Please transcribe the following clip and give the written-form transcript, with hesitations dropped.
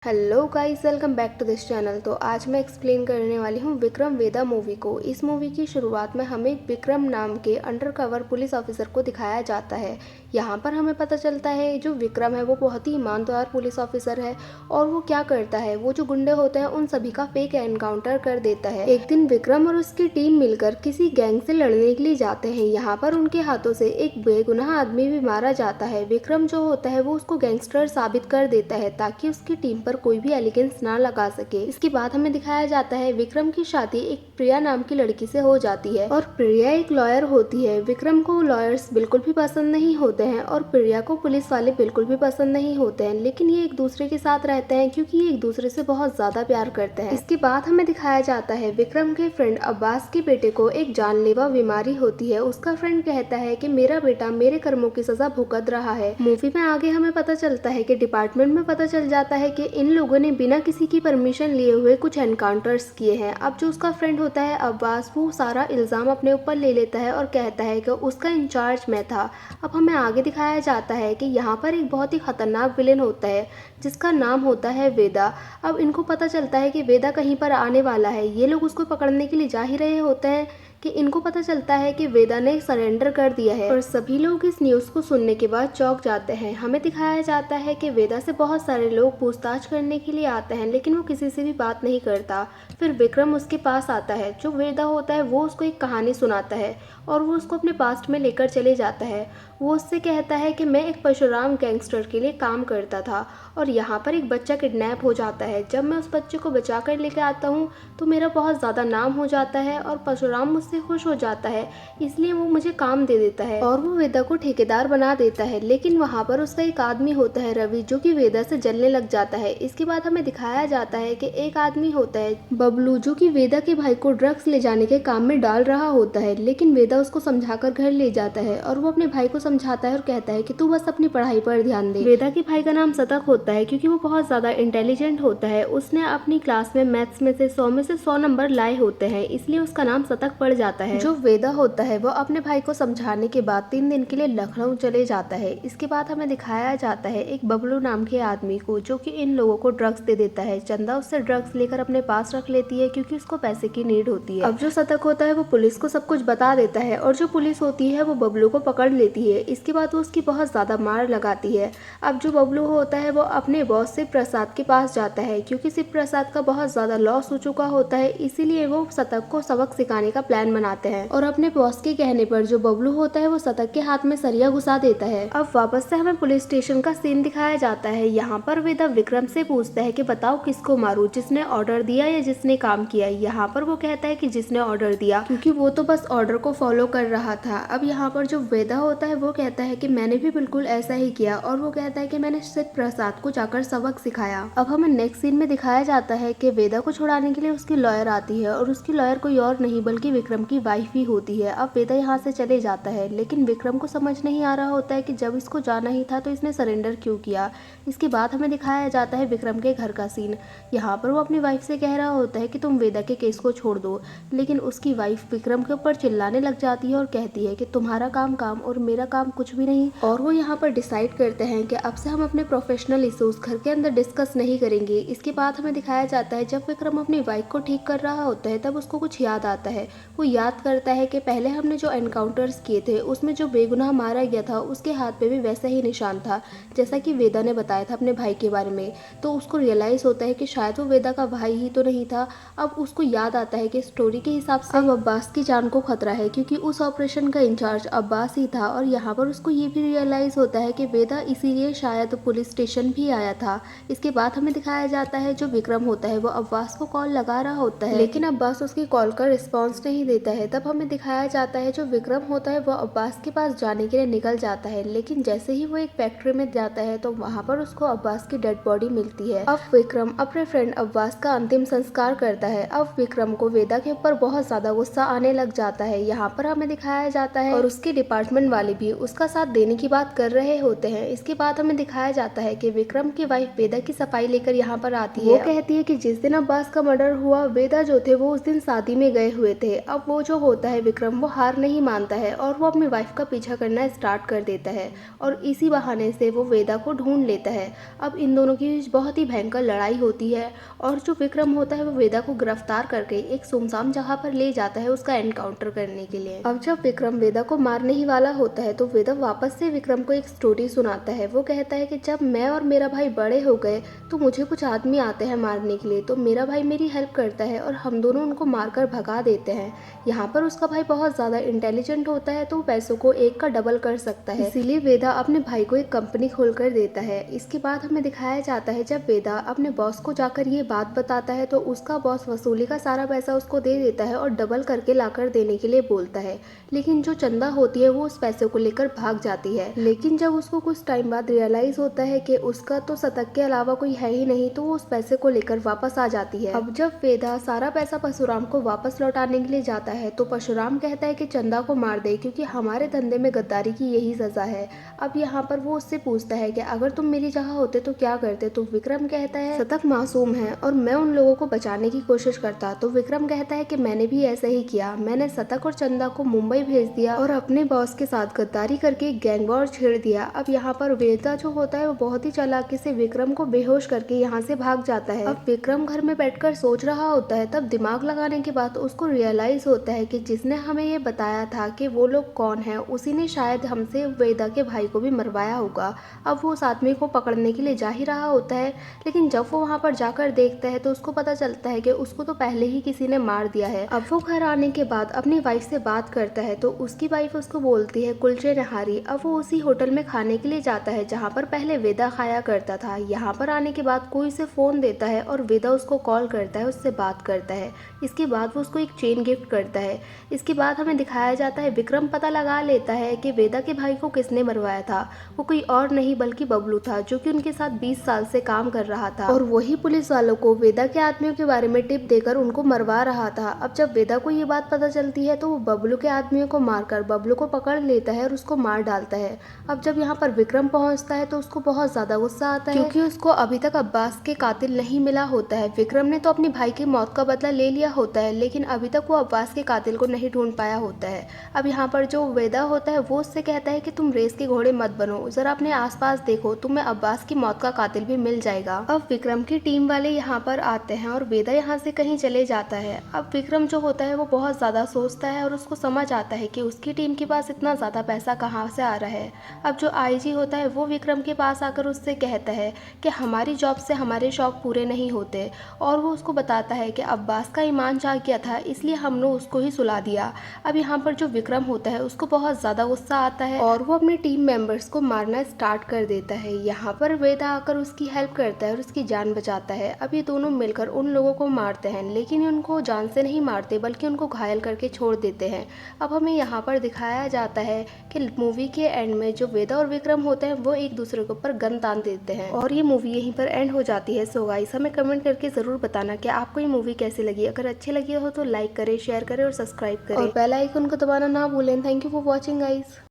Hello guys, welcome back to this channel. तो आज मैं एक्सप्लेन करने वाली हूँ विक्रम वेदा मूवी को। इस मूवी की शुरुआत में हमें विक्रम नाम के अंडरकवर पुलिस ऑफिसर को दिखाया जाता है। यहाँ पर हमें पता चलता है जो विक्रम है वो बहुत ही ईमानदार पुलिस ऑफिसर है और वो क्या करता है, वो जो गुंडे होते हैं उन सभी का फेक एनकाउंटर कर देता है। एक दिन विक्रम और उसकी टीम मिलकर किसी गैंग से लड़ने के लिए जाते हैं। यहाँ पर उनके हाथों से एक बेगुनाह आदमी भी मारा जाता है। विक्रम जो होता है वो उसको गैंगस्टर साबित कर देता है ताकि उसकी टीम पर कोई भी एलिगेंस ना लगा सके। इसके बाद हमें दिखाया जाता है विक्रम की शादी एक प्रिया नाम की लड़की से हो जाती है और प्रिया एक लॉयर होती है। विक्रम को लॉयर्स बिल्कुल भी पसंद नहीं होते हैं और प्रिया को पुलिस वाले बिल्कुल भी पसंद नहीं होते हैं, लेकिन ये एक दूसरे के साथ रहते हैं क्योंकि ये एक दूसरे से बहुत ज्यादा प्यार करते हैं। इसके बाद हमें दिखाया जाता है विक्रम के फ्रेंड अब्बास के बेटे को एक जानलेवा बीमारी होती है। उसका फ्रेंड कहता है कि मेरा बेटा मेरे कर्मों की सजा भुगत रहा है। मूवी में आगे हमें पता चलता है कि डिपार्टमेंट में पता चल जाता है कि इन लोगों ने बिना किसी की परमिशन लिए हुए कुछ एनकाउंटर्स किए हैं। अब जो उसका फ्रेंड होता है अब्बास, वो सारा इल्जाम अपने ऊपर ले लेता है और कहता है कि उसका इंचार्ज मैं था। अब हमें आगे दिखाया जाता है कि यहाँ पर एक बहुत ही खतरनाक विलेन होता है जिसका नाम होता है वेदा। अब इनको पता चलता है कि वेदा कहीं पर आने वाला है। ये लोग उसको पकड़ने के लिए जा ही रहे होते हैं कि इनको पता चलता है कि वेदा ने सरेंडर कर दिया है और सभी लोग इस न्यूज़ को सुनने के बाद चौंक जाते हैं। हमें दिखाया जाता है कि वेदा से बहुत सारे लोग पूछताछ करने के लिए आते हैं लेकिन वो किसी से भी बात नहीं करता। फिर विक्रम उसके पास आता है। जो वेदा होता है वो उसको एक कहानी सुनाता है और वो उसको अपने पास्ट में लेकर चले जाता है। वो उससे कहता है कि मैं एक परशुराम गैंगस्टर के लिए काम करता था और यहाँ पर एक बच्चा किडनैप हो जाता है। जब मैं उस बच्चे को बचा कर लेकर आता हूँ तो मेरा बहुत ज़्यादा नाम हो जाता है और परशुराम मुझसे खुश हो जाता है, इसलिए वो मुझे काम दे देता है और वो वेदा को ठेकेदार बना देता है। लेकिन वहाँ पर उसका एक आदमी होता है रवि, जो कि वेदा से जलने लग जाता है। इसके बाद हमें दिखाया जाता है कि एक आदमी होता है बबलू, जो कि वेदा के भाई को ड्रग्स ले जाने के काम में डाल रहा होता है, लेकिन वेदा उसको समझाकर घर ले जाता है और वो अपने भाई को समझाता है और कहता है कि तू बस अपनी पढ़ाई पर ध्यान दे। वेदा के भाई का नाम सतक होता है क्योंकि वो बहुत ज्यादा इंटेलिजेंट होता है। उसने अपनी क्लास में मैथ्स में से 100 में से 100 नंबर लाए होते हैं, इसलिए उसका नाम सतक पड़ जाता है। जो वेदा होता है वो अपने भाई को समझाने के बाद 3 दिन के लिए लखनऊ चले जाता है। इसके बाद हमें दिखाया जाता है एक बबलू नाम के आदमी को, जो कि इन लोगों को ड्रग्स दे देता है। चंदा उससे ड्रग्स लेकर अपने पास रख लेती है क्योंकि उसको पैसे की नीड होती है। अब जो सतक होता है वो पुलिस को सब कुछ बता देता है और जो पुलिस होती है वो बबलू को पकड़ लेती है। इसके बाद वो उसकी बहुत ज्यादा मार लगाती है। अब जो बबलू होता है वो अपने बॉस शिव प्रसाद के पास जाता है क्योंकि शिव प्रसाद का बहुत ज्यादा लॉस हो चुका होता है, इसीलिए वो सतक को सबक सिखाने का प्लान बनाते हैं और अपने बॉस के कहने पर जो बबलू होता है वो सतक के हाथ में सरिया घुसा देता है। अब वापस से हमें पुलिस स्टेशन का सीन दिखाया जाता है। यहाँ पर वेदा विक्रम से पूछता है कि बताओ किसको मारूं, जिसने ऑर्डर दिया या जिसने काम किया। यहाँ पर वो कहता है कि जिसने ऑर्डर दिया, क्योंकि वो तो बस ऑर्डर को फॉलो कर रहा था। अब यहाँ पर जो वेदा होता है वो कहता है कि मैंने भी बिल्कुल ऐसा ही किया और वो कहता है कि मैंने शिव प्रसाद को जाकर सबक सिखाया। अब हमें नेक्स्ट सीन में दिखाया जाता है कि वेदा को छुड़ाने के लिए उसकी लॉयर आती है और उसकी लॉयर कोई और नहीं बल्कि विक्रम की वाइफ ही होती है। अब वेदा यहाँ से चले जाता है लेकिन विक्रम को समझ नहीं आ रहा होता है कि जब इसको जाना ही था तो इसने सरेंडर क्यों किया। इसके बाद हमें दिखाया जाता है विक्रम के घर का सीन। यहाँ पर वो अपनी वाइफ से कह रहा होता है कि तुम वेदा के केस को छोड़ दो, लेकिन उसकी वाइफ विक्रम के ऊपर चिल्लाने लग जाती है और कहती है कि तुम्हारा काम काम और मेरा काम कुछ भी नहीं। और वो यहाँ पर डिसाइड करते हैं कि अब से हम अपने प्रोफेशनल इश्यूज घर के अंदर डिस्कस नहीं करेंगे। इसके बाद हमें दिखाया जाता है जब विक्रम अपनी बाइक को ठीक कर रहा होता है तब उसको कुछ याद आता है। वो याद करता है कि पहले हमने जो एनकाउंटर्स किए थे उसमें जो बेगुनाह मारा गया था उसके हाथ पे भी वैसा ही निशान था जैसा कि वेदा ने बताया था अपने भाई के बारे में। तो उसको रियलाइज होता है कि शायद वो वेदा का भाई ही तो नहीं था। अब उसको याद आता है कि स्टोरी के हिसाब से अब अब्बास की जान को खतरा है क्योंकि उस ऑपरेशन का इंचार्ज अब्बास ही था। और यहाँ पर उसको ये भी रियलाइज होता है कि वेदा इसीलिए शायद पुलिस स्टेशन भी आया था। इसके बाद हमें दिखाया जाता है जो विक्रम होता है वो अब्बास को कॉल लगा रहा होता है लेकिन अब्बास उसकी कॉल का रिस्पॉन्स नहीं देता है। तब हमें दिखाया जाता है जो विक्रम होता है वो अब्बास के पास जाने के लिए निकल जाता है, लेकिन जैसे ही वो एक फैक्ट्री में जाता है तो वहाँ पर उसको अब्बास की डेड बॉडी मिलती है। अब विक्रम अपने फ्रेंड अब्बास का अंतिम संस्कार करता है। अब विक्रम को वेदा के ऊपर बहुत ज्यादा गुस्सा आने लग जाता है। यहाँ पर हमें दिखाया जाता है और उसके डिपार्टमेंट वाले भी भी उसका साथ देने की बात कर रहे होते हैं। इसके बाद हमें दिखाया जाता है कि विक्रम की वाइफ वेदा की सफाई लेकर यहाँ पर आती है। वो कहती है कि जिस दिन अब्बास का मर्डर हुआ वेदा जो थे वो उस दिन शादी में गए हुए थे। अब वो जो होता है विक्रम वो हार नहीं मानता है और वो अपनी वाइफ का पीछा करना स्टार्ट कर देता है और इसी बहाने से वो वेदा को ढूंढ लेता है। अब इन दोनों की बहुत ही भयंकर लड़ाई होती है और जो विक्रम होता है वो वेदा को गिरफ्तार करके एक सुनसान जगह पर ले जाता है उसका एनकाउंटर करने के लिए। अब जब विक्रम वेदा को मारने ही वाला होता है तो वेदा वापस से विक्रम को एक स्टोरी सुनाता है। वो कहता है कि जब मैं और मेरा भाई बड़े हो गए तो मुझे कुछ आदमी आते हैं मारने के लिए, तो मेरा भाई मेरी हेल्प करता है और हम दोनों उनको मारकर भगा देते हैं। यहाँ पर उसका भाई बहुत ज़्यादा इंटेलिजेंट होता है तो पैसों को एक का डबल कर सकता है, इसीलिए वेदा अपने भाई को एक कंपनी खोल कर देता है। इसके बाद हमें दिखाया जाता है जब वेदा अपने बॉस को जाकर ये बात बताता है तो उसका बॉस वसूली का सारा पैसा उसको दे देता है और डबल करके लाकर देने के लिए बोलता है। लेकिन जो चंदा होती है वो उस पैसे को लेकर भाग जाती है, लेकिन जब उसको कुछ टाइम बाद रियलाइज होता है कि उसका तो शतक के अलावा कोई है ही नहीं तो वो उस पैसे को लेकर वापस आ जाती है। अब जब वेदा सारा पैसा परशुराम को वापस लौटाने के लिए जाता है तो परशुराम कहता है कि चंदा को मार दे क्योंकि हमारे धंधे में गद्दारी की यही सजा है। अब यहाँ पर वो उससे पूछता है कि अगर तुम मेरी जगह होते तो क्या करते, तो विक्रम कहता है शतक मासूम है और मैं उन लोगों को बचाने की कोशिश करता। तो विक्रम कहता है कि मैंने भी ऐसा ही किया, मैंने शतक और चंदा को मुंबई भेज दिया और अपने बॉस के साथ गद्दारी करके गैंग वॉर छेड़ दिया। अब यहाँ पर वेदा जो होता है वो बहुत ही चालाकी से विक्रम को बेहोश करके यहाँ से भाग जाता है। अब विक्रम घर में बैठकर सोच रहा होता है, तब दिमाग लगाने के बाद उसको रियलाइज होता है कि जिसने हमें ये बताया था कि वो लोग कौन है उसी ने शायद हमसे वेदा के भाई को भी मरवाया होगा। अब वो उस आदमी को पकड़ने के लिए जा ही रहा होता है, लेकिन जब वो वहाँ पर जाकर देखता है तो उसको पता चलता है कि उसको तो पहले ही किसी ने मार दिया है। अब वो घर आने के बाद अपनी वाइफ से बात करता है तो उसकी वाइफ उसको बोलती है कुलचे नहारी। अब वो उसी होटल में खाने के लिए जाता है जहाँ पर पहले वेदा खाया करता था। यहाँ पर आने के बाद कोई उसे फोन देता है और वेदा उसको कॉल करता है, उससे बात करता है। इसके बाद वो उसको एक चेन गिफ्ट करता है। इसके बाद हमें दिखाया जाता है विक्रम पता लगा लेता है कि वेदा के भाई को किसने मरवाया था। वो कोई और नहीं बल्कि बबलू था जो कि उनके साथ 20 साल से काम कर रहा था और वही पुलिस वालों को वेदा के आदमियों के बारे में टिप देकर उनको मरवा रहा था। अब जब वेदा को ये बात पता चलती है तो वो बबलू के आदमियों को मारकर बबलू को पकड़ लेता है और उसको मार डालता है। अब जब यहाँ पर विक्रम पहुंचता है तो उसको बहुत ज्यादा गुस्सा आता है क्योंकि उसको अभी तक अब्बास के कातिल नहीं मिला होता है। विक्रम ने तो अपनी भाई की मौत का बदला ले लिया होता है लेकिन अभी तक वो अब्बास के कातिल को नहीं ढूंढ पाया होता है। अब यहाँ पर जो वेदा होता है वो उससे कहता है कि तुम रेस के घोड़े मत बनो, जरा अपने आसपास देखो, तुम्हें अब्बास की मौत का कातिल भी मिल जाएगा। अब विक्रम की टीम वाले यहाँ पर आते हैं और वेदा यहाँ से कहीं चले जाता है। अब विक्रम जो होता है वो बहुत ज्यादा सोचता है और उसको समझ आता है कि उसकी टीम के पास इतना ज्यादा पैसा कहाँ से आ रहा है। अब जो आईजी होता है वो विक्रम के पास आकर उससे कहता है कि हमारी जॉब से हमारे शौक पूरे नहीं होते और वो उसको बताता है कि अब्बास का ईमान जा गया था इसलिए हमने उसको ही सुला दिया। अब यहाँ पर जो विक्रम होता है उसको बहुत ज्यादा गुस्सा आता है और वो अपने टीम मेंबर्स को मारना स्टार्ट कर देता है। यहाँ पर वेदा आकर उसकी हेल्प करता है और उसकी जान बचाता है। अब ये दोनों मिलकर उन लोगों को मारते हैं लेकिन उनको जान से नहीं मारते बल्कि उनको घायल करके छोड़ देते हैं। अब हमें यहाँ पर दिखाया जाता है कि मूवी के एंड में जो वेदा और विक्रम होते हैं वो एक दूसरे के ऊपर गन तान देते हैं और ये मूवी यहीं पर एंड हो जाती है। सो गाइस हमें कमेंट करके जरूर बताना कि आपको ये मूवी कैसी लगी। अगर अच्छी लगी हो तो लाइक करें, शेयर करें और सब्सक्राइब करें और बेल आइकन को दबाना ना भूलें। Thank you for watching guys.